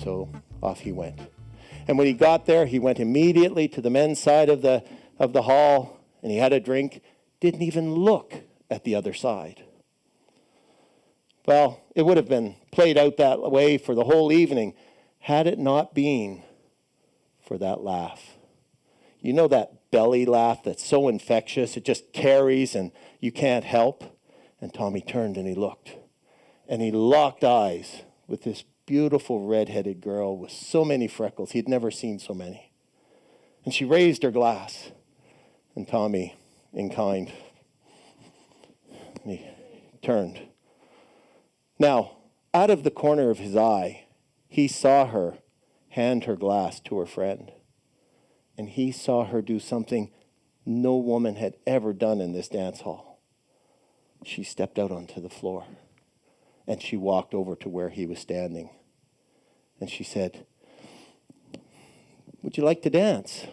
so off he went. And when he got there, he went immediately to the men's side of the hall, and he had a drink, didn't even look at the other side. Well, it would have been played out that way for the whole evening had it not been for that laugh. You know that belly laugh that's so infectious, it just carries and you can't help? And Tommy turned and he looked. And he locked eyes with this beautiful red-headed girl with so many freckles. He'd never seen so many. And she raised her glass. And Tommy, in kind, he turned. Now, out of the corner of his eye, he saw her hand her glass to her friend. And he saw her do something no woman had ever done in this dance hall. She stepped out onto the floor, and she walked over to where he was standing. And she said, "Would you like to dance?"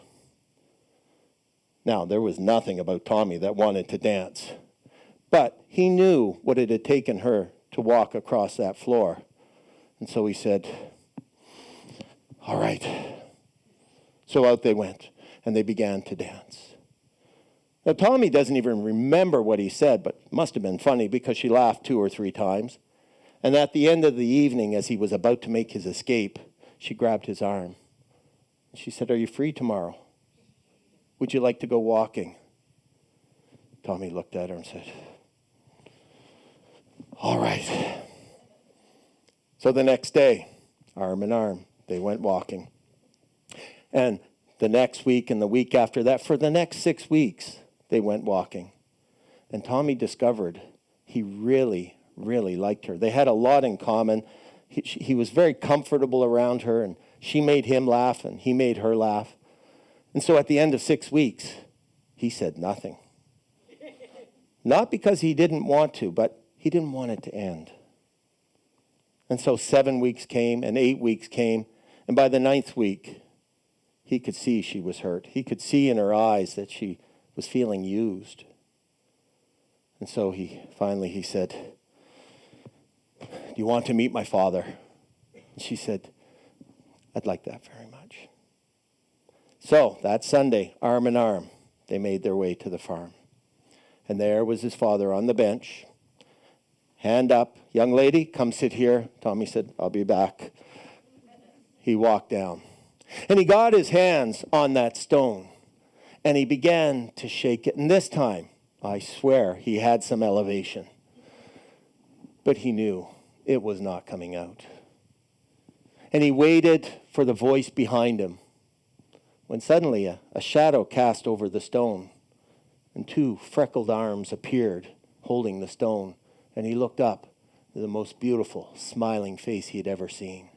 Now, there was nothing about Tommy that wanted to dance, but he knew what it had taken her to walk across that floor. And so he said, "All right." So out they went, and they began to dance. Now, Tommy doesn't even remember what he said, but it must have been funny because she laughed 2 or 3 times. And at the end of the evening, as he was about to make his escape, she grabbed his arm. She said, "Are you free tomorrow? Would you like to go walking?" Tommy looked at her and said, "All right." So the next day, arm in arm, they went walking. And the next week and the week after that, for the next 6 weeks, they went walking. And Tommy discovered he really liked her. They had a lot in common. He was very comfortable around her, and she made him laugh, and he made her laugh. And so at the end of 6 weeks, he said nothing. Not because he didn't want to, but he didn't want it to end. And so 7 weeks came, and 8 weeks came, and by the 9th week, he could see she was hurt. He could see in her eyes that she was feeling used. And so he said, "Do you want to meet my father?" And she said, "I'd like that very much." So that Sunday, arm in arm, they made their way to the farm. And there was his father on the bench, hand up. "Young lady, come sit here." Tommy said, "I'll be back." He walked down. And he got his hands on that stone, and he began to shake it. And this time, I swear, he had some elevation. But he knew it was not coming out. And he waited for the voice behind him, when suddenly a shadow cast over the stone, and 2 freckled arms appeared, holding the stone. And he looked up to the most beautiful, smiling face he had ever seen.